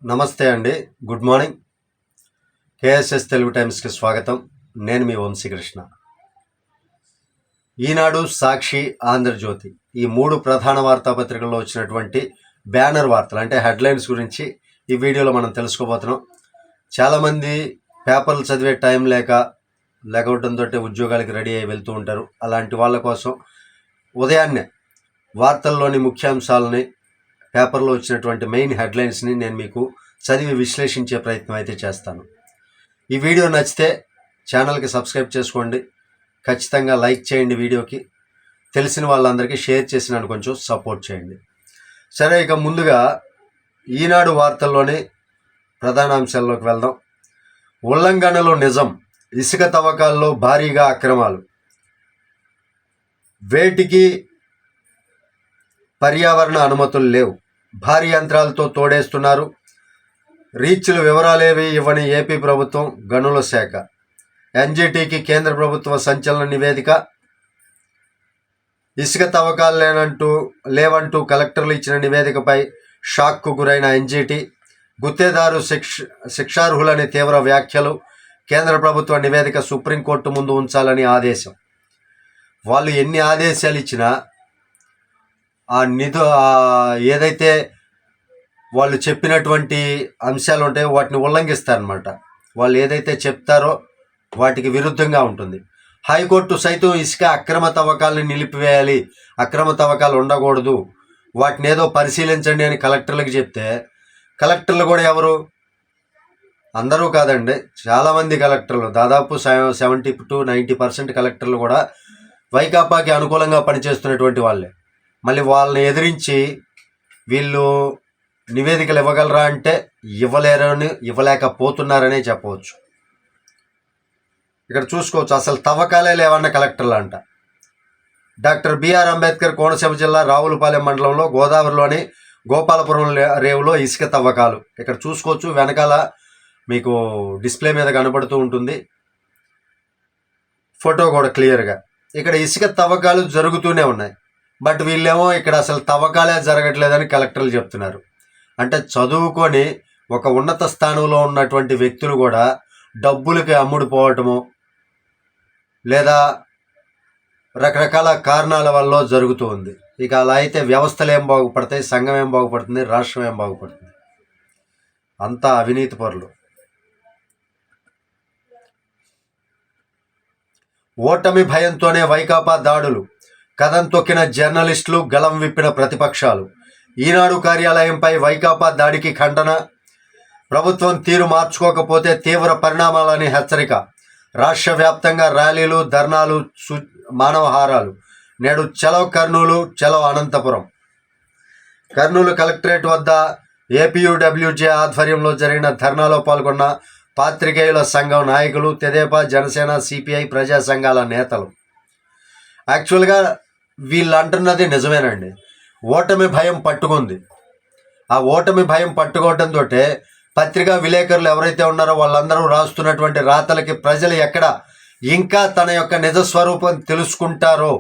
నమస్తే అండి. Good morning. KSS Telugu టైమ్స్కి స్వాగతం. నేను మీ వంశీకృష్ణ. ఈనాడు, సాక్షి, ఆంధ్రజ్యోతి ఈ 3 ప్రధాన వార్తాపత్రికల్లో వచ్చినటువంటి బ్యానర్ వార్తలు అంటే హెడ్లైన్స్ గురించి ఈ వీడియోలో మనం తెలుసుకోబోతున్నాం. చాలామంది పేపర్లు చదివే టైం లేకపోవడంతో ఉద్యోగాలకి రెడీ అయ్యి వెళ్తూ ఉంటారు. అలాంటి వాళ్ళ కోసం ఉదయాన్నే వార్తల్లోని ముఖ్యాంశాలని, పేపర్లో వచ్చినటువంటి మెయిన్ హెడ్లైన్స్ని నేను మీకు చదివి విశ్లేషించే ప్రయత్నం అయితే చేస్తాను. ఈ వీడియో నచ్చితే ఛానల్కి సబ్స్క్రైబ్ చేసుకోండి, ఖచ్చితంగా లైక్ చేయండి, వీడియోకి తెలిసిన వాళ్ళందరికీ షేర్ చేసి నన్ను కొంచెం సపోర్ట్ చేయండి. సరే, ఇక ముందుగా ఈనాడు వార్తల్లోని ప్రధాన అంశాల్లోకి వెళ్దాం. ఉల్లంఘనలు నిజం, ఇసుక తవ్వకాల్లో భారీగా అక్రమాలు, వేటికి పర్యావరణ అనుమతులు లేవు, భారీ యంత్రాలతో తోడేస్తున్నారు, రీచ్లు వివరాలేవి ఇవ్వని ఏపీ ప్రభుత్వం, గనుల శాఖ, ఎన్జిటికి కేంద్ర ప్రభుత్వ సంచలన నివేదిక, ఇసుక తవ్వకాలు లేవంటూ కలెక్టర్లు ఇచ్చిన నివేదికపై షాక్కు గురైన ఎన్జిటి, గుత్తేదారు శిక్షార్హులని తీవ్ర వ్యాఖ్యలు, కేంద్ర ప్రభుత్వ నివేదిక సుప్రీంకోర్టు ముందు ఉంచాలని ఆదేశం. వాళ్ళు ఎన్ని ఆదేశాలు ఇచ్చినా ఏదైతే వాళ్ళు చెప్పినటువంటి అంశాలు ఉంటాయో వాటిని ఉల్లంఘిస్తారనమాట. వాళ్ళు ఏదైతే చెప్తారో వాటికి విరుద్ధంగా ఉంటుంది. హైకోర్టు సైతం ఇసుక అక్రమ తవ్వకాలను నిలిపివేయాలి, అక్రమ తవ్వకాలు ఉండకూడదు, వాటిని ఏదో పరిశీలించండి అని కలెక్టర్లకు చెప్తే, కలెక్టర్లు కూడా ఎవరు? అందరూ కాదండి, చాలామంది కలెక్టర్లు, దాదాపు 70 to 90% కలెక్టర్లు కూడా వైకాపాకి అనుకూలంగా పనిచేస్తున్నటువంటి వాళ్ళే. మళ్ళీ వాళ్ళని ఎదిరించి వీళ్ళు నివేదికలు ఇవ్వగలరా అంటే ఇవ్వలేకపోతున్నారనే చెప్పవచ్చు. ఇక్కడ చూసుకోవచ్చు, అసలు తవ్వకాలే లేవన్న కలెక్టర్లు అంట. డాక్టర్ బిఆర్ అంబేద్కర్ కోనసీమ జిల్లా రావులపాలెం మండలంలో గోదావరిలోని గోపాలపురం రేవులో ఇసుక తవ్వకాలు. ఇక్కడ చూసుకోవచ్చు, వెనకాల మీకు డిస్ప్లే మీద కనబడుతూ ఉంటుంది ఫోటో కూడా క్లియర్గా. ఇక్కడ ఇసుక తవ్వకాలు జరుగుతూనే ఉన్నాయి, బట్ వీళ్ళేమో ఇక్కడ అసలు తవ్వకాలే జరగట్లేదని కలెక్టర్లు చెప్తున్నారు. అంటే చదువుకొని ఒక ఉన్నత స్థానంలో ఉన్నటువంటి వ్యక్తులు కూడా డబ్బులకి అమ్ముడుపోవటము లేదా రకరకాల కారణాల వల్ల జరుగుతూ ఉంది. ఇక అలా అయితే వ్యవస్థలు ఏం బాగుపడతాయి, సంఘం ఏం బాగుపడుతుంది, రాష్ట్రం ఏం బాగుపడుతుంది? అంతా అవినీతి పరులు. ఓటమి భయంతోనే వైకాపా దాడులు, కథం తొక్కిన జర్నలిస్టులు, గలం విప్పిన ప్రతిపక్షాలు. ఈనాడు కార్యాలయంపై వైకాపా దాడికి ఖండన, ప్రభుత్వం తీరు మార్చుకోకపోతే తీవ్ర పరిణామాలని హెచ్చరిక. రాష్ట్ర వ్యాప్తంగా ర్యాలీలు, ధర్నాలు, మానవహారాలు. నేడు చలో కర్నూలు, చలో అనంతపురం. కర్నూలు కలెక్టరేట్ వద్ద ఏపీయూడబ్ల్యూజే ఆధ్వర్యంలో జరిగిన ధర్నాలో పాల్గొన్న పాత్రికేయుల సంఘం నాయకులు, తెదేపా, జనసేన, సిపిఐ, ప్రజా సంఘాల నేతలు. యాక్చువల్గా వీళ్ళు అంటున్నది నిజమేనండి. ఓటమి భయం పట్టుకుంది. ఆ ఓటమి భయం పట్టుకోవడంతో పత్రికా విలేకరులు ఎవరైతే ఉన్నారో వాళ్ళందరూ రాస్తున్నటువంటి రాతలకి ప్రజలు ఎక్కడ ఇంకా తన యొక్క నిజస్వరూపం తెలుసుకుంటారో,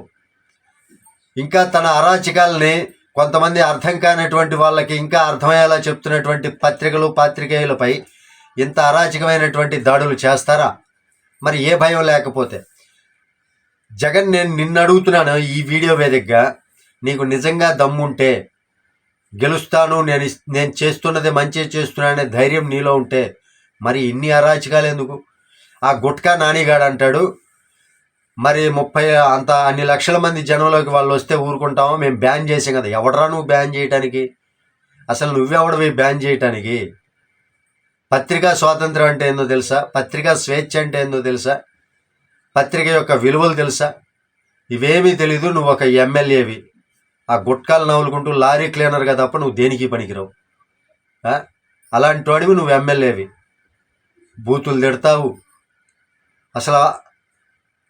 ఇంకా తన అరాచకాలని కొంతమంది అర్థం కానటువంటి వాళ్ళకి ఇంకా అర్థమయ్యేలా చెప్తున్నటువంటి పత్రికలు, పాత్రికేయులపై ఇంత అరాచకమైనటువంటి దాడులు చేస్తారా? మరి ఏ భయం లేకపోతే? జగన్, నేను నిన్ను అడుగుతున్నాను ఈ వీడియో వేదికగా, నీకు నిజంగా దమ్ముంటే, గెలుస్తాను, నేను చేస్తున్నది మంచి చేస్తున్నాననే ధైర్యం నీలో ఉంటే మరి ఇన్ని అరాచకాలు ఎందుకు? ఆ గుట్కా నానిగాడు అంటాడు, మరి అన్ని లక్షల మంది జనంలోకి వాళ్ళు వస్తే ఊరుకుంటామో, మేము బ్యాన్ చేసాం కదా. ఎవడరా నువ్వు బ్యాన్ చేయటానికి? అసలు నువ్వెవడవి బ్యాన్ చేయటానికి? పత్రికా స్వాతంత్రం అంటే ఏందో తెలుసా? పత్రికా స్వేచ్ఛ అంటే ఏందో తెలుసా? పత్రిక యొక్క విలువలు తెలుసా? ఇవేమీ తెలీదు. నువ్వు ఒక ఎమ్మెల్యేవి, ఆ గుట్కాలు నవ్వులుకుంటూ లారీ క్లీనర్గా తప్ప నువ్వు దేనికి పనికిరావు. అలాంటి వాడివి నువ్వు ఎమ్మెల్యేవి, బూతులు తిడతావు. అసలు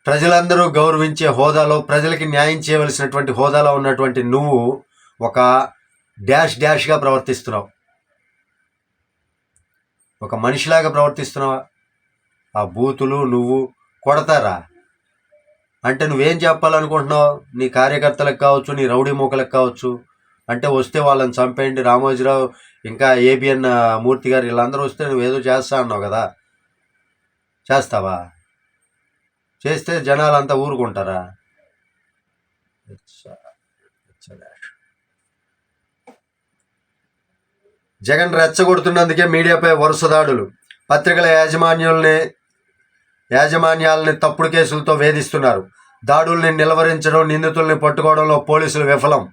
ప్రజలందరూ గౌరవించే హోదాలో, ప్రజలకి న్యాయం చేయవలసినటువంటి హోదాలో ఉన్నటువంటి నువ్వు ఒక డాష్గా ప్రవర్తిస్తున్నావు, ఒక మనిషిలాగా ప్రవర్తిస్తున్నావా? ఆ బూతులు నువ్వు కొడతారా? అంటే నువ్వేం చెప్పాలనుకుంటున్నావు? నీ కార్యకర్తలకు కావచ్చు, నీ రౌడీ మూకలకు కావచ్చు, అంటే వస్తే వాళ్ళని చంపేయండి, రామోజీరావు ఇంకా ఏబిఎన్ మూర్తి గారు వీళ్ళందరూ వస్తే నువ్వేదో చేస్తా అన్నావు కదా, చేస్తావా? చేస్తే జనాలంతా ఊరుకుంటారా? జగన్ రెచ్చగొడుతున్నందుకే మీడియాపై వరుస దాడులు. పత్రికల యాజమాన్యాలని తప్పుడు కేసులతో వేధిస్తున్నారు. దాడుల్ని నిలవరించడం, నిందితుల్ని పట్టుకోవడంలో పోలీసులు విఫలం.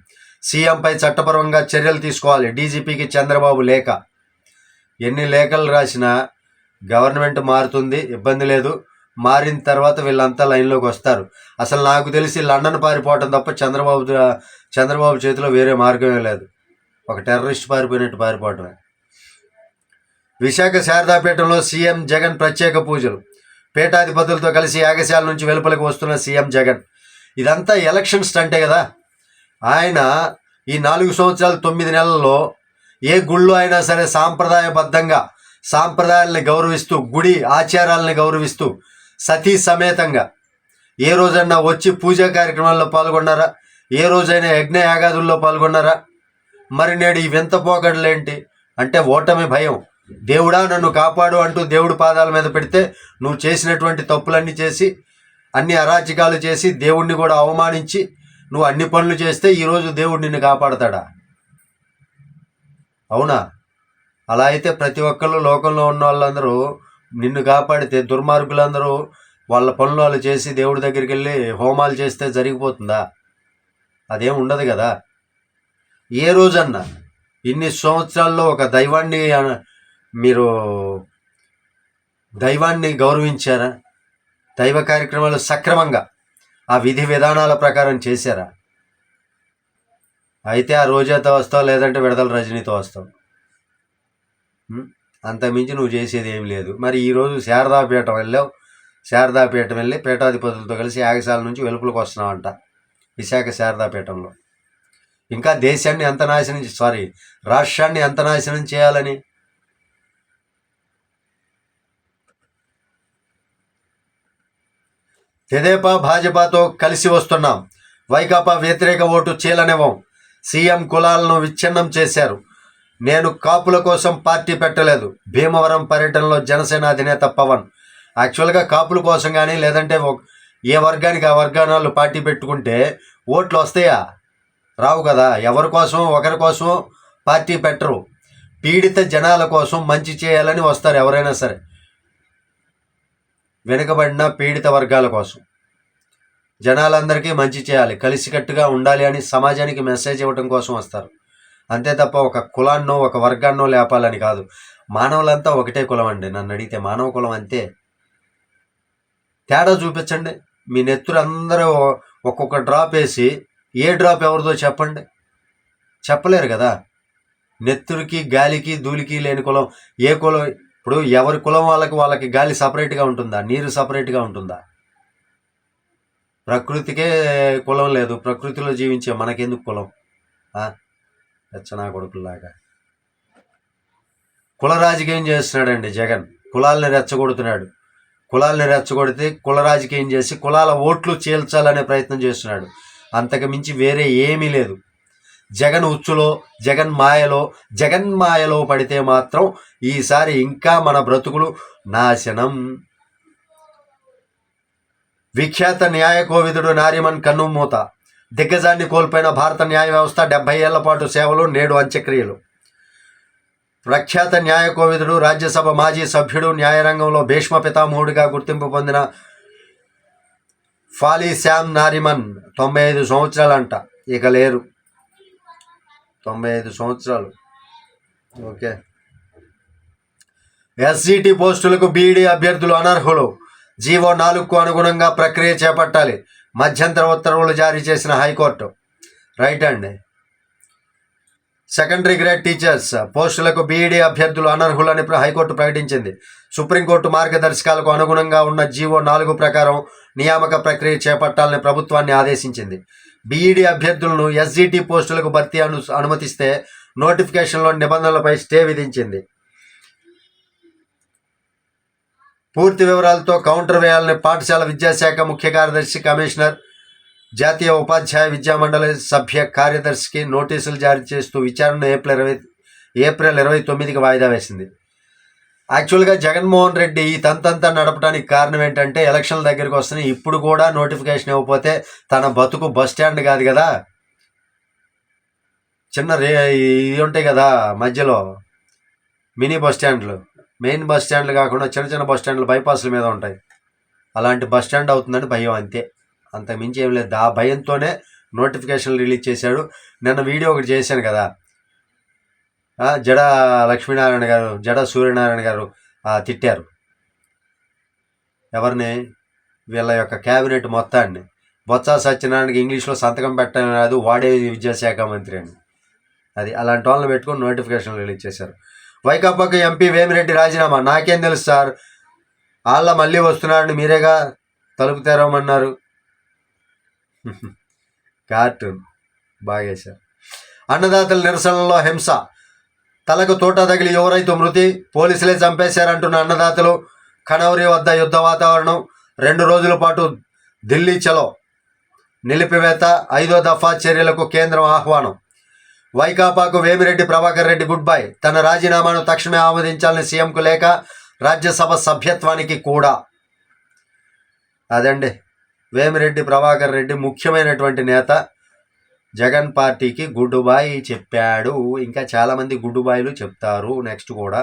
సీఎంపై చట్టపరంగా చర్యలు తీసుకోవాలి. డీజీపీకి చంద్రబాబు లేఖ. ఎన్ని లేఖలు రాసినా గవర్నమెంట్ మారుతుంది, ఇబ్బంది లేదు. మారిన తర్వాత వీళ్ళంతా లైన్లోకి వస్తారు. అసలు నాకు తెలిసి లండన్ పారిపోవటం తప్ప చంద్రబాబు చేతిలో వేరే మార్గమే లేదు. ఒక టెర్రరిస్ట్ పారిపోయినట్టు పారిపోవటమే. విశాఖ శారదాపీఠంలో సీఎం జగన్ ప్రత్యేక పూజలు. పీఠాధిపతులతో కలిసి యాగశాల నుంచి వెలుపలికి వస్తున్న సీఎం జగన్. ఇదంతా ఎలక్షన్ స్టంటే కదా. ఆయన ఈ 4 సంవత్సరాలు 9 నెలల్లో ఏ గుళ్ళు అయినా సరే సాంప్రదాయబద్ధంగా సాంప్రదాయాలని గౌరవిస్తూ, గుడి ఆచారాలని గౌరవిస్తూ సతీ సమేతంగా ఏ రోజైనా వచ్చి పూజా కార్యక్రమాల్లో పాల్గొన్నారా? ఏ రోజైనా యజ్ఞ యాగాదుల్లో పాల్గొన్నారా? మరి నేడు ఈ వింత పోకడలేంటి? అంటే ఓటమి భయం. దేవుడా నన్ను కాపాడు అంటూ దేవుడి పాదాల మీద పెడితే నువ్వు చేసినటువంటి తప్పులన్నీ చేసి, అన్ని అరాచకాలు చేసి, దేవుణ్ణి కూడా అవమానించి నువ్వు అన్ని పనులు చేస్తే ఈరోజు దేవుడు నిన్ను కాపాడతాడా? అవునా? అలా అయితే ప్రతి ఒక్కళ్ళు లోకంలో ఉన్న వాళ్ళందరూ నిన్ను కాపాడితే దుర్మార్గులందరూ వాళ్ళ పనులు వాళ్ళు చేసి దేవుడి దగ్గరికి వెళ్ళి హోమాలు చేస్తే జరిగిపోతుందా? అదేం ఉండదు కదా. ఏ రోజన్నా ఇన్ని సంవత్సరాల్లో ఒక దైవాన్ని గౌరవించారా? దైవ కార్యక్రమాలు సక్రమంగా ఆ విధి విధానాల ప్రకారం చేశారా? అయితే ఆ రోజాతో వస్తావు, లేదంటే విడదల రజనీతో వస్తావు. అంతకుమించి నువ్వు చేసేది ఏం లేదు. మరి ఈరోజు శారదాపీఠం వెళ్ళి పీఠాధిపతులతో కలిసి యాగశాల నుంచి వెలుపులకు వస్తున్నావంట విశాఖ శారదాపీఠంలో. ఇంకా దేశాన్ని ఎంత రాష్ట్రాన్ని ఎంత నాశనం చేయాలని? తెదేపా భాజపాతో కలిసి వస్తున్నాం. వైకాపా వ్యతిరేక ఓటు చీలనివ్వం. సీఎం కులాలను విచ్ఛిన్నం చేశారు. నేను కాపుల కోసం పార్టీ పెట్టలేదు. భీమవరం పర్యటనలో జనసేన అధినేత పవన్. యాక్చువల్గా కాపుల కోసం కానీ, లేదంటే ఏ వర్గానికి ఆ వర్గానాలు పార్టీ పెట్టుకుంటే ఓట్లు వస్తాయా? రావు కదా. ఎవరి కోసమో ఒకరి కోసమో పార్టీ పెట్టరు. పీడిత జనాల కోసం మంచి చేయాలని వస్తారు ఎవరైనా సరే. వెనుకబడిన పీడిత వర్గాల కోసం జనాలందరికీ మంచి చేయాలి, కలిసికట్టుగా ఉండాలి అని సమాజానికి మెసేజ్ ఇవ్వడం కోసం వస్తారు. అంతే తప్ప ఒక కులాన్నో ఒక వర్గాన్నో లేపాలని కాదు. మానవులంతా ఒకటే కులం అండి. నన్ను అడిగితే మానవ కులం అంతే. తేడా చూపించండి. మీ నెత్తురు అందరూ ఒక్కొక్క డ్రాప్ వేసి ఏ డ్రాప్ ఎవరిదో చెప్పండి. చెప్పలేరు కదా. నెత్తురికి గాలికి ధూళికి లేని కులం ఏ కులం? ఇప్పుడు ఎవరి కులం వాళ్ళకి గాలి సపరేట్గా ఉంటుందా? నీరు సపరేట్గా ఉంటుందా? ప్రకృతికే కులం లేదు. ప్రకృతిలో జీవించే మనకెందుకు కులం? రచనా కొడుకులాగా కుల రాజకీయం చేస్తున్నాడండి జగన్. కులాలని రెచ్చగొడుతున్నాడు. కులాలని రెచ్చగొడితే కుల రాజకీయం చేసి కులాల ఓట్లు చీల్చాలనే ప్రయత్నం చేస్తున్నాడు. అంతకు మించి వేరే ఏమీ లేదు. జగన్ ఉచ్చులో, జగన్ మాయలో పడితే మాత్రం ఈసారి ఇంకా మన బ్రతుకులు నాశనం. విఖ్యాత న్యాయ కోవిదుడు నారిమన్ కన్నుమూత. దిగ్గజాన్ని కోల్పోయిన భారత న్యాయ వ్యవస్థ 70 ఏళ్ల పాటు సేవలు, నేడు అంత్యక్రియలు. ప్రఖ్యాత న్యాయ కోవిదుడు, రాజ్యసభ మాజీ సభ్యుడు, న్యాయరంగంలో భీష్మ పితామహుడిగా గుర్తింపు పొందిన ఫాలీ శామ్ నారిమన్ 95 సంవత్సరాలంట. ఇక లేరు. 95 సంవత్సరాలు. ఓకే. ఎస్జిటి పోస్టులకు బీఈడీ అభ్యర్థులు అనర్హులు. జీవో 4కు అనుగుణంగా ప్రక్రియ చేపట్టాలి. మధ్యంతర ఉత్తర్వులు జారీ చేసిన హైకోర్టు. రైట్ అండి. సెకండరీ గ్రేడ్ టీచర్స్ పోస్టులకు బీఈడీ అభ్యర్థులు అనర్హులని హైకోర్టు ప్రకటించింది. సుప్రీంకోర్టు మార్గదర్శకాలకు అనుగుణంగా ఉన్న జీవో 4 ప్రకారం నియామక ప్రక్రియ చేపట్టాలని ప్రభుత్వాన్ని ఆదేశించింది. బీఈడీ అభ్యర్థులను ఎస్జిటి పోస్టులకు భర్తీ అనుమతిస్తే నోటిఫికేషన్లో నిబంధనలపై స్టే విధించింది. పూర్తి వివరాలతో కౌంటర్ వేయాలని పాఠశాల విద్యాశాఖ ముఖ్య కార్యదర్శి, కమిషనర్, జాతీయ ఉపాధ్యాయ విద్యామండలి సభ్య కార్యదర్శికి నోటీసులు జారీ చేస్తూ విచారణను ఏప్రిల్ ఏప్రిల్ 29కి వాయిదా వేసింది. యాక్చువల్గా జగన్మోహన్ రెడ్డి ఈ తంతంతా నడపడానికి కారణం ఏంటంటే ఎలక్షన్ల దగ్గరికి వస్తున్నాయి, ఇప్పుడు కూడా నోటిఫికేషన్ ఇవ్వకపోతే తన బతుకు బస్ స్టాండ్ కాదు కదా, చిన్న ఇవి ఉంటాయి కదా మధ్యలో మినీ బస్ స్టాండ్లు, మెయిన్ బస్ స్టాండ్లు కాకుండా చిన్న చిన్న బస్ స్టాండ్లు బైపాస్ల మీద ఉంటాయి, అలాంటి బస్ స్టాండ్ అవుతుందని భయం, అంతే, అంత మించి ఏం లేదు. ఆ భయంతోనే నోటిఫికేషన్లు రిలీజ్ చేశాడు. నిన్న వీడియో ఒకటి చేశాను కదా, జడ లక్ష్మీనారాయణ గారు, జడ సూర్యనారాయణ గారు తిట్టారు ఎవరిని, వీళ్ళ యొక్క క్యాబినెట్ మొత్తాన్ని. బొత్స సత్యనారాయణకి ఇంగ్లీష్లో సంతకం పెట్టడం రాదు, వాడే విద్యాశాఖ మంత్రి అని. అది అలాంటి వాళ్ళని పెట్టుకొని నోటిఫికేషన్ రిలీజ్ చేశారు. వైకాపాకు ఎంపీ వేమిరెడ్డి రాజీనామా. నాకేం తెలుసు సార్, వాళ్ళ మళ్ళీ వస్తున్నారని మీరేగా తలుపు తెరవమన్నారు. కార్టూన్ బాగేశారు. అన్నదాతల నిరసనలో హింస, తలకు తోట తగిలి యువ రైతు మృతి, పోలీసులే చంపేశారంటున్న అన్నదాతలు. ఖనౌరి వద్ద యుద్ధ వాతావరణం, 2 రోజుల పాటు ఢిల్లీ చలో నిలిపివేత, 5వ దఫా చర్యలకు కేంద్రం ఆహ్వానం. వైకాపాకు వేమిరెడ్డి ప్రభాకర్ రెడ్డి గుడ్ బై, తన రాజీనామాను తక్షణమే ఆమోదించాలని సీఎంకు లేఖ, రాజ్యసభ సభ్యత్వానికి కూడా. అదండి, వేమిరెడ్డి ప్రభాకర్ రెడ్డి ముఖ్యమైనటువంటి నేత, జగన్ పార్టీకి గుడ్ బాయ్ చెప్పాడు. ఇంకా చాలామంది గుడ్ బాయ్లు చెప్తారు నెక్స్ట్ కూడా.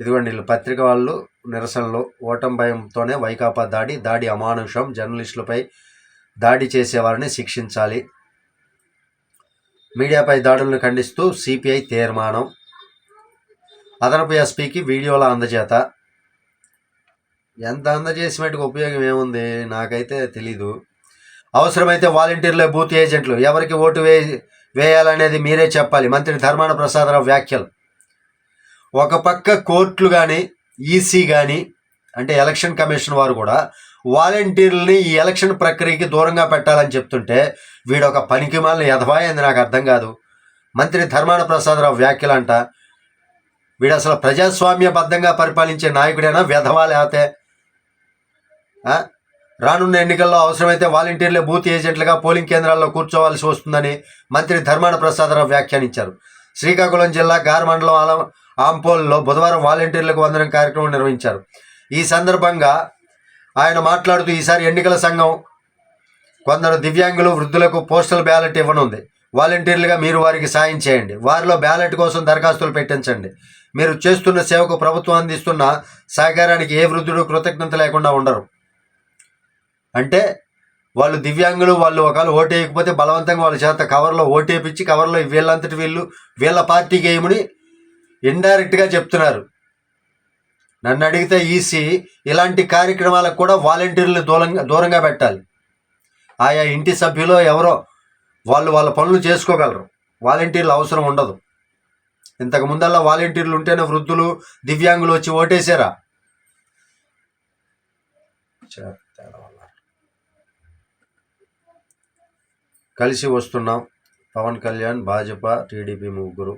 ఇదిగోండి వీళ్ళు పత్రిక వాళ్ళు నిరసనలు. ఓటమి భయంతోనే వైకాపా దాడి అమానుషం, జర్నలిస్టులపై దాడి చేసేవారిని శిక్షించాలి. మీడియాపై దాడులను ఖండిస్తూ సిపిఐ తీర్మానం. అదనపు ఎస్పీకి వీడియోల అందజేత. ఎంత అందజేసి మటుకు ఉపయోగం ఏముంది నాకైతే తెలీదు. అవసరమైతే వాలంటీర్లే బూత్ ఏజెంట్లు, ఎవరికి ఓటు వేయాలనేది మీరే చెప్పాలి, మంత్రి ధర్మాన ప్రసాదరావు వ్యాఖ్యలు. ఒక పక్క కోర్టులు కానీ ఈసీ కానీ అంటే ఎలక్షన్ కమిషన్ వారు కూడా వాలంటీర్లని ఈ ఎలక్షన్ ప్రక్రియకి దూరంగా పెట్టాలని చెప్తుంటే వీడు ఒక పనికిమాలిన ఎదవాయింది, నాకు అర్థం కాదు. మంత్రి ధర్మాన ప్రసాదరావు వ్యాఖ్యలు అంట. వీడు అసలు ప్రజాస్వామ్యబద్ధంగా పరిపాలించే నాయకుడైనా వెధవా లేతే? రానున్న ఎన్నికల్లో అవసరమైతే వాలంటీర్లే బూత్ ఏజెంట్లుగా పోలింగ్ కేంద్రాల్లో కూర్చోవాల్సి వస్తుందని మంత్రి ధర్మాన ప్రసాదరావు వ్యాఖ్యానించారు. శ్రీకాకుళం జిల్లా గార్ మండలం ఆంపోల్లో బుధవారం వాలంటీర్లకు వందనం కార్యక్రమం నిర్వహించారు. ఈ సందర్భంగా ఆయన మాట్లాడుతూ ఈసారి ఎన్నికల సంఘం కొందరు దివ్యాంగులు, వృద్ధులకు పోస్టల్ బ్యాలెట్ ఇవ్వనుంది. వాలంటీర్లుగా మీరు వారికి సాయం చేయండి, వారిలో బ్యాలెట్ కోసం దరఖాస్తులు పెట్టించండి. మీరు చేస్తున్న సేవకు ప్రభుత్వం అందిస్తున్న సహకారానికి ఏ వృద్ధుడు కృతజ్ఞత లేకుండా ఉండరు. అంటే వాళ్ళు దివ్యాంగులు, వాళ్ళు ఒకవేళ ఓటు వేయకపోతే బలవంతంగా వాళ్ళ చేత కవర్లో ఓటేపించి కవర్లో వీళ్ళంతటి వీళ్ళ పార్టీకి వేయమని ఇండైరెక్ట్గా చెప్తున్నారు. నన్ను అడిగితే ఈసీ ఇలాంటి కార్యక్రమాలకు కూడా వాలంటీర్లు దూరంగా పెట్టాలి. ఆయా ఇంటి సభ్యులు ఎవరో వాళ్ళ పనులు చేసుకోగలరు, వాలంటీర్లు అవసరం ఉండదు. ఇంతకు ముందల్లా వాలంటీర్లు ఉంటేనే వృద్ధులు, దివ్యాంగులు వచ్చి ఓటేసారా? కలిసి వస్తున్నాం పవన్ కళ్యాణ్, భాజపా, టీడీపీ ముగ్గురు.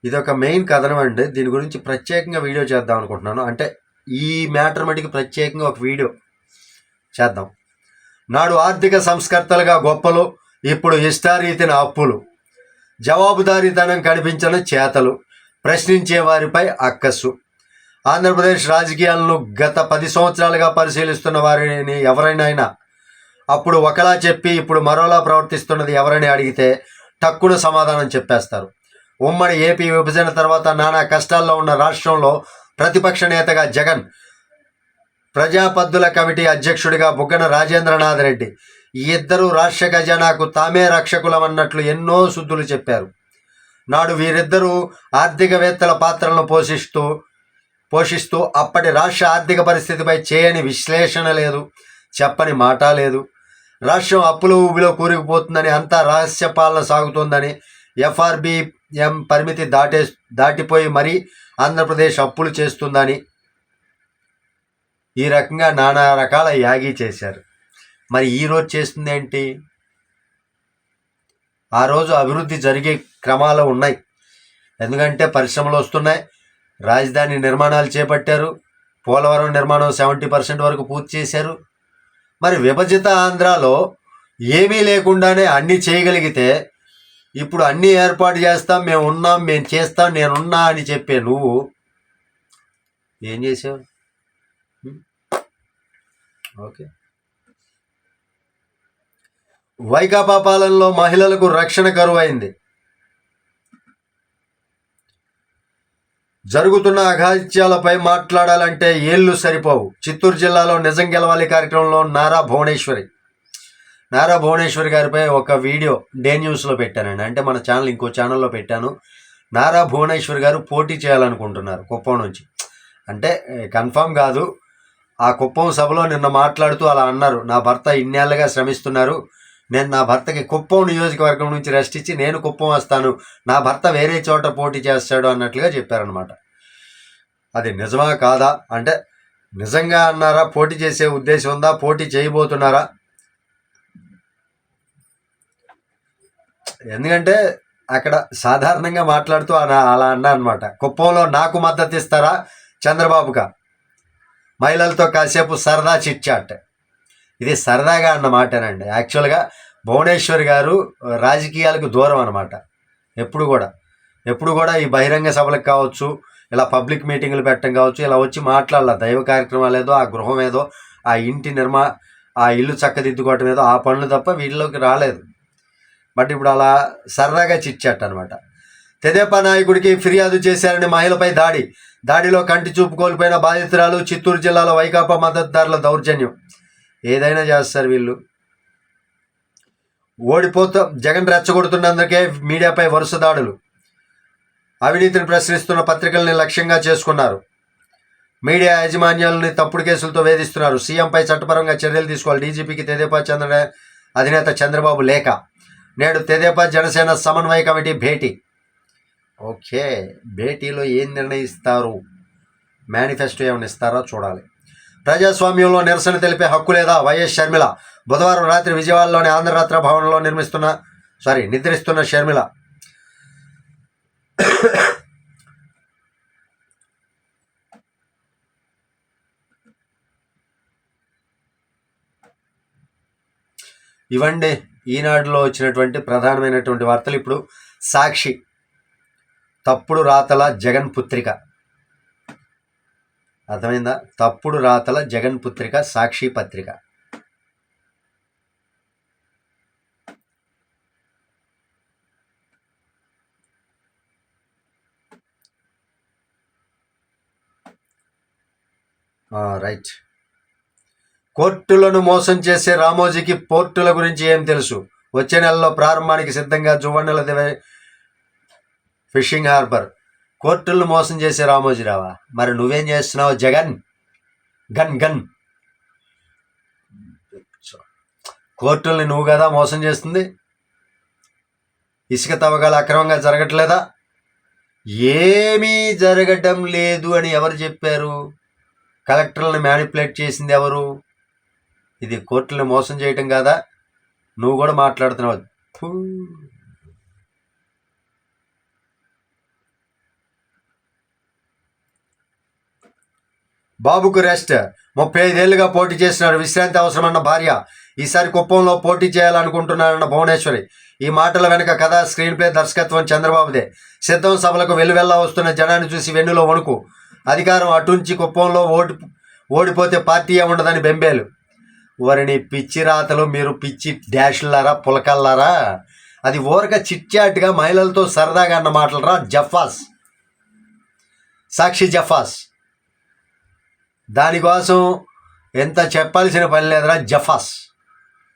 ఇదొక మెయిన్ కథనం అండి. దీని గురించి ప్రత్యేకంగా వీడియో చేద్దాం అనుకుంటున్నాను. అంటే ఈ మ్యాటర్ మటుకు ప్రత్యేకంగా ఒక వీడియో చేద్దాం. నాడు ఆర్థిక సంస్కర్తలుగా గొప్పలు, ఇప్పుడు ఇష్టారీతిన అప్పులు, జవాబుదారీతనం కనిపించని చేతలు, ప్రశ్నించే వారిపై అక్కసు. ఆంధ్రప్రదేశ్ రాజకీయాలను గత 10 సంవత్సరాలుగా పరిశీలిస్తున్న వారిని ఎవరైనా అప్పుడు ఒకలా చెప్పి ఇప్పుడు మరోలా ప్రవర్తిస్తున్నది ఎవరని అడిగితే టక్కున సమాధానం చెప్పేస్తారు. ఉమ్మడి ఏపీ విభజన తర్వాత నానా కష్టాల్లో ఉన్న రాష్ట్రంలో ప్రతిపక్ష నేతగా జగన్, ప్రజాపద్దుల కమిటీ అధ్యక్షుడిగా బుగ్గన రాజేంద్రనాథ్ రెడ్డి, ఈ ఇద్దరు రాష్ట్ర ఖజానాకు తామే రక్షకులమన్నట్లు ఎన్నో శుద్ధులు చెప్పారు. నాడు వీరిద్దరూ ఆర్థికవేత్తల పాత్రలను పోషిస్తూ అప్పటి రాష్ట్ర ఆర్థిక పరిస్థితిపై చేయని విశ్లేషణ లేదు, చెప్పని మాట లేదు. రాష్ట్రం అప్పుల ఊబిలో కూరుకుపోతుందని, అంతా రహస్య పాలన సాగుతోందని, ఎఫ్ఆర్బిఎం పరిమితి దాటిపోయి మరీ ఆంధ్రప్రదేశ్ అప్పులు చేస్తుందని ఈ రకంగా నానా రకాల యాగి చేశారు. మరి ఈరోజు చేస్తుంది ఏంటి? ఆ రోజు అభివృద్ధి జరిగే క్రమాలు ఉన్నాయి, ఎందుకంటే పరిశ్రమలు వస్తున్నాయి, రాజధాని నిర్మాణాలు చేపట్టారు, పోలవరం నిర్మాణం 70% వరకు పూర్తి చేశారు. మరి విభజిత ఆంధ్రాలో ఏమీ లేకుండానే అన్నీ చేయగలిగితే ఇప్పుడు అన్నీ ఏర్పాటు చేస్తాం, మేము ఉన్నాం, మేము చేస్తాం, నేనున్నా అని చెప్పే నువ్వు ఏం చేసావు? ఓకే. వైకాపా పాలనలో మహిళలకు రక్షణ కరువైంది. జరుగుతున్న అఘాయిత్యాలపై మాట్లాడాలంటే ఏళ్ళు సరిపోవు. చిత్తూరు జిల్లాలో నిజం గెలవాలి కార్యక్రమంలో నారా భువనేశ్వరి గారిపై ఒక వీడియో డే న్యూస్లో పెట్టానండి. అంటే మన ఛానల్ ఇంకో ఛానల్లో పెట్టాను. నారా భువనేశ్వరి గారు పోటీ చేయాలనుకుంటున్నారు కుప్పం నుంచి. అంటే కన్ఫామ్ కాదు. ఆ కుప్పం సభలో నిన్న మాట్లాడుతూ అలా అన్నారు, నా భర్త ఇన్నేళ్ళగా శ్రమిస్తున్నారు, నేను నా భర్తకి కుప్పం నియోజకవర్గం నుంచి రెస్ట్ ఇచ్చి నేను కుప్పం వస్తాను, నా భర్త వేరే చోట పోటీ చేస్తాడు అన్నట్లుగా చెప్పారనమాట. అది నిజమా కాదా అంటే నిజంగా అన్నారా? పోటీ చేసే ఉద్దేశం ఉందా? పోటీ చేయబోతున్నారా? ఎందుకంటే అక్కడ సాధారణంగా మాట్లాడుతూ అలా అన్నా అనమాట. కుప్పంలో నాకు మద్దతు ఇస్తారా చంద్రబాబుగా? మహిళలతో కాసేపు సరదా చిట్చాట్. ఇది సరదాగా అన్నమాటేనండి. యాక్చువల్గా భువనేశ్వర్ గారు రాజకీయాలకు దూరం అనమాట. ఎప్పుడు కూడా ఈ బహిరంగ సభలకు కావచ్చు, ఇలా పబ్లిక్ మీటింగులు పెట్టడం కావచ్చు, ఇలా వచ్చి మాట్లాడాల దైవ కార్యక్రమాలు ఏదో, ఆ గృహం ఏదో, ఆ ఇంటి ఆ ఇల్లు చక్కదిద్దుకోవటం ఏదో, ఆ పనులు తప్ప వీటిలోకి రాలేదు. బట్ ఇప్పుడు అలా సరదాగా చిట్చాట్ అనమాట. తెదేపా నాయకుడికి ఫిర్యాదు చేశారని మహిళపై దాడిలో కంటి చూపు కోల్పోయిన బాధితురాలు. చిత్తూరు జిల్లాలో వైకాపా మద్దతుదారుల దౌర్జన్యం. ఏదైనా చేస్తారు వీళ్ళు. జగన్ రెచ్చగొడుతున్నందుకే మీడియాపై వరుస దాడులు. అవినీతిని ప్రశ్నిస్తున్న పత్రికల్ని లక్ష్యంగా చేసుకున్నారు. మీడియా యాజమాన్యాలని తప్పుడు కేసులతో వేధిస్తున్నారు. సీఎంపై చట్టపరంగా చర్యలు తీసుకోవాలి. డీజీపీకి తెదేపా అధినేత చంద్రబాబు లేఖ. నేడు తెదేపా జనసేన సమన్వయ కమిటీ భేటీ. ఓకే, భేటీలో ఏం నిర్ణయిస్తారు? మేనిఫెస్టో ఏమైనా ఇస్తారో చూడాలి. ప్రజాస్వామ్యంలో నిరసన తెలిపే హక్కు లేదా? వైఎస్ షర్మిల. బుధవారం రాత్రి విజయవాడలోని ఆంధ్రరత్న భవన్లో నిద్రిస్తున్న షర్మిల ఇవండి ఈనాడులో వచ్చినటువంటి ప్రధానమైనటువంటి వార్తలు. ఇప్పుడు సాక్షి, తప్పుడు రాతల జగన్ పుత్రిక. అర్థమైందా? తప్పుడు రాతల జగన్ పుత్రిక సాక్షి పత్రిక. రైట్. కోర్టులను మోసం చేసే రామోజీకి పోర్టుల గురించి ఏం తెలుసు? వచ్చే నెలలో ప్రారంభానికి సిద్ధంగా జువన్నెల ఫిషింగ్ హార్బర్. కోర్టులను మోసం చేసే రామోజీరావా? మరి నువ్వేం చేస్తున్నావు జగన్? గన్ కోర్టుల్ని నువ్వు కదా మోసం చేస్తుంది. ఇసుక తవ్వకాలు అక్రమంగా జరగట్లేదా? ఏమీ జరగడం లేదు అని ఎవరు చెప్పారు? కలెక్టర్లను మ్యానిపులేట్ చేసింది ఎవరు? ఇది కోర్టులను మోసం చేయటం కాదా? నువ్వు కూడా మాట్లాడుతున్నావు. బాబుకు రెస్ట్. 35 ఏళ్లుగా పోటీ చేసినాడు. విశ్రాంతి అవసరమన్న భార్య. ఈసారి కుప్పంలో పోటీ చేయాలనుకుంటున్నారన్న భువనేశ్వరి. ఈ మాటల వెనుక కథ, స్క్రీన్ ప్లే, దర్శకత్వం చంద్రబాబుదే. సిద్ధం సభలకు వెల్లువెల్లా వస్తున్న జనాన్ని చూసి వెన్నులో వణుకు. అధికారం అటుంచి కుప్పంలో ఓడిపోతే పార్టీ ఉండదని బెంబేలు. వారిని పిచ్చి రాతలు, మీరు పిచ్చి డాష్లారా, పులకల్లారా. అది ఊరక చిట్చాట్గా మహిళలతో సరదాగా అన్న మాటలరా జఫాస్. సాక్షి జఫాస్. దానికోసం ఎంత చెప్పాల్సిన పని లేదురా జఫాస్.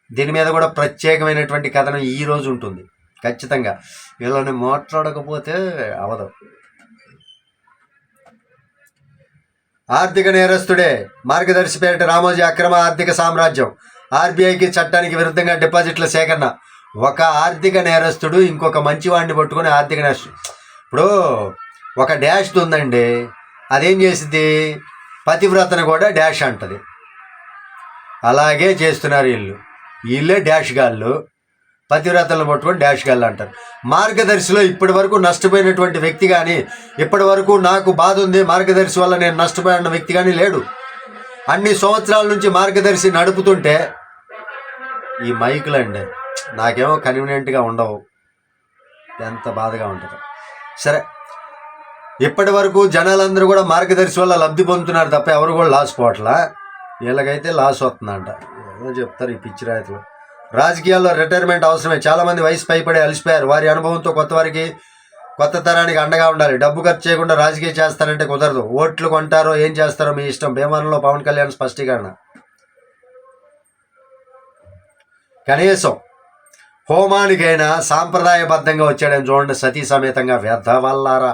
దీని మీద కూడా ప్రత్యేకమైనటువంటి కథనం ఈరోజు ఉంటుంది ఖచ్చితంగా. వీళ్ళని మాట్లాడకపోతే అవదు. ఆర్థిక నేరస్తుడే మార్గదర్శి పేరిట రామోజీ అక్రమ ఆర్థిక సామ్రాజ్యం. ఆర్బీఐకి చట్టానికి విరుద్ధంగా డిపాజిట్ల సేకరణ. ఒక ఆర్థిక నేరస్తుడు ఇంకొక మంచివాడిని పట్టుకుని ఆర్థిక నేరస్తుడు. ఇప్పుడు ఒక డాష్ ఉందండి, అదేం చేసింది? పతివ్రతను కూడా డాష్ అంటది. అలాగే చేస్తున్నారు వీళ్ళే డాష్ గాళ్ళు. పతివ్రతలను పట్టుకొని డాష్ గాళ్ళు అంటారు. మార్గదర్శిలో ఇప్పటి వరకు నష్టపోయినటువంటి వ్యక్తి కానీ, ఇప్పటి వరకు నాకు బాధ ఉంది మార్గదర్శి వల్ల నేను నష్టపోయిన వ్యక్తి కానీ లేడు. అన్ని సంవత్సరాల నుంచి మార్గదర్శి నడుపుతుంటే ఈ మైకులు అండి నాకేమో కన్వీనియంట్గా ఉండవు. ఎంత బాధగా ఉంటుందో. సరే, ఇప్పటి వరకు జనాలందరూ కూడా మార్గదర్శి వల్ల లబ్ధి పొందుతున్నారు తప్ప ఎవరు కూడా లాస్ పోవట్లా. వీళ్ళకైతే లాస్ వస్తుందంట. ఏదో చెప్తారు ఈ పిచ్చి రైతులు. రాజకీయాల్లో రిటైర్మెంట్ అవసరమే. చాలామంది వయసు పైపడి అలసిపోయారు. వారి అనుభవంతో కొత్త తరానికి అండగా ఉండాలి. డబ్బు ఖర్చు చేయకుండా రాజకీయం చేస్తారంటే కుదరదు. ఓట్లు కొంటారో ఏం చేస్తారో మీ ఇష్టం. భీమవరంలో పవన్ కళ్యాణ్ స్పష్టీకరణ. కనీసం హోమానికైనా సాంప్రదాయబద్ధంగా వచ్చాడని చూడండి. సతీ సమేతంగా. వ్యర్థ వల్లారా,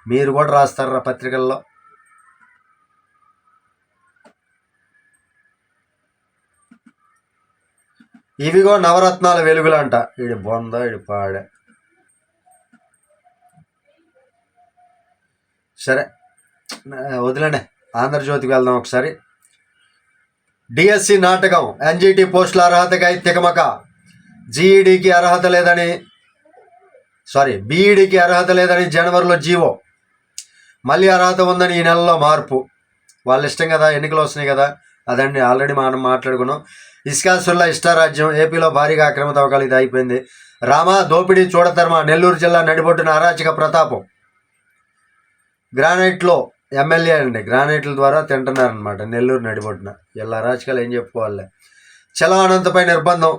మీరు కూడా రాస్తారా పత్రికల్లో? ఇవిగో నవరత్నాల వెలుగులంట. ఇడి బొంద, ఇడి పాడే. సరే వదిలేండి, ఆంధ్రజ్యోతికి వెళ్దాం ఒకసారి. డిఎస్సి నాటకం. ఎన్జిటి పోస్టుల అర్హతకై తికమక. బీఈడికి అర్హత లేదని జనవరిలో జీవో. మళ్ళీ అర్హత ఉందని ఈ నెలలో మార్పు. వాళ్ళ ఇష్టం కదా, ఎన్నికలు వస్తున్నాయి కదా. అదండి, ఆల్రెడీ మనం మాట్లాడుకున్నాం. ఇస్కాసుల్లా ఇష్టారాజ్యం. ఏపీలో భారీగా అక్రమ తవ్వకాలు. ఇది అయిపోయింది. రామా దోపిడీ చూడతర్మ. నెల్లూరు జిల్లా నడిబొట్టున అరాచక ప్రతాపం. గ్రానైట్లో ఎమ్మెల్యే అండి, గ్రానైట్ల ద్వారా తింటున్నారనమాట నెల్లూరు నడిబొట్టున. ఇలా అరాచకాలు ఏం చెప్పుకోవాలి. చలో అనంతపై నిర్బంధం.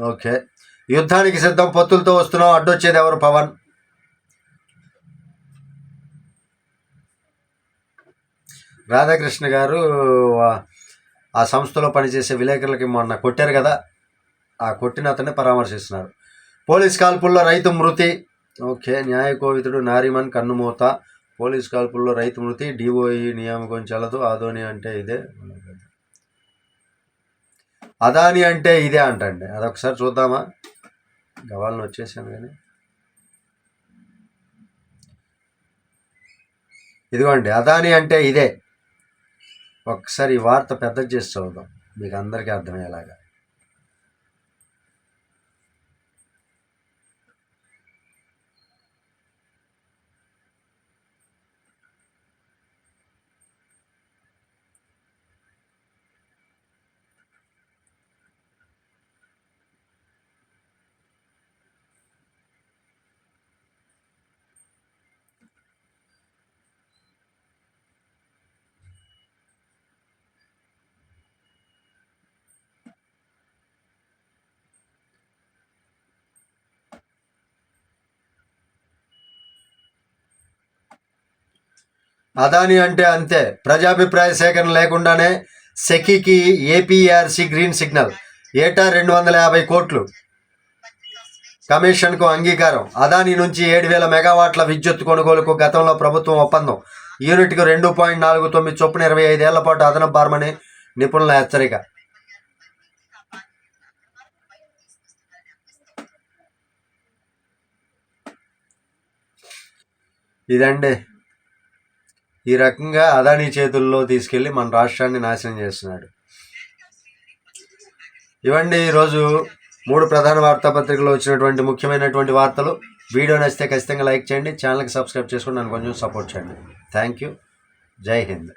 ఓకే, యుద్ధానికి సిద్ధం. పొత్తులతో వస్తున్నాం. అడ్డొచ్చేది ఎవరు? పవన్. రాధాకృష్ణ గారు ఆ సంస్థలో పనిచేసే విలేకరులకి మొన్న కొట్టారు కదా, ఆ కొట్టిన అతన్ని పరామర్శిస్తున్నారు. పోలీస్ కాల్పుల్లో రైతు మృతి. ఓకే, న్యాయ కోవితుడు నారిమన్ కన్నుమూత. పోలీస్ కాల్పుల్లో రైతు మృతి. డిఓఈ నియామకం చెల్లదు. అదాని అంటే ఇదే అంటండి. అదొకసారి చూద్దామా? గవాలను వచ్చేసాను కానీ ఇదిగోండి, అదాని అంటే ఇదే. ఒకసారి ఈ వార్త పెద్ద చేసి చదువుదాం, మీకు అందరికీ అర్థమయ్యేలాగా. అదాని అంటే అంతే. ప్రజాభిప్రాయ సేకరణ లేకుండానే సెకీకి ఏపీఆర్సీ గ్రీన్ సిగ్నల్. ఏటా 250 కోట్లు కమిషన్కు అంగీకారం. అదాని నుంచి 7,000 మెగావాట్ల విద్యుత్ కొనుగోలుకు గతంలో ప్రభుత్వం ఒప్పందం. యూనిట్కు 2.49 చొప్పున 25 ఏళ్ల పాటు అదనపు భారమని నిపుణుల హెచ్చరిక. ఇదండి, ఈ రకంగా అదానీ చేతుల్లో తీసుకెళ్ళి మన రాష్ట్రాన్ని నాశనం చేస్తున్నాడు. ఇవండి ఈరోజు 3 ప్రధాన వార్తాపత్రికల్లో వచ్చినటువంటి ముఖ్యమైనటువంటి వార్తలు. వీడియో నచ్చితే ఖచ్చితంగా లైక్ చేయండి, ఛానల్కి సబ్స్క్రైబ్ చేసుకుని నన్ను కొంచెం సపోర్ట్ చేయండి. Thank you. జై హింద్.